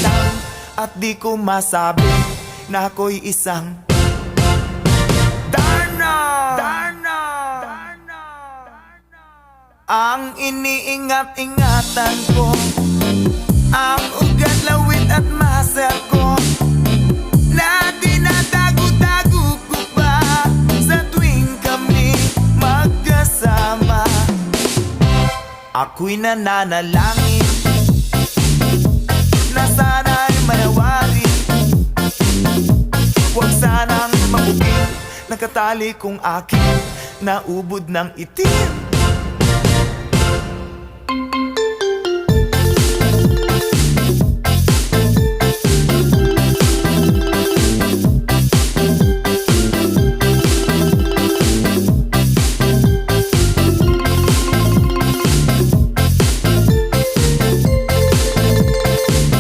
lang at di ko masabi na ako'y isang Darna. Ang iniingat-ingatan ko, ang ugat, lawit at muscle ko, na dinadago-dago ko pa sa tuwing kami magkasama. Ako'y nananalangin na sana'y manawari, huwag sanang mabugin, nakatali kong aking naubod ng itim.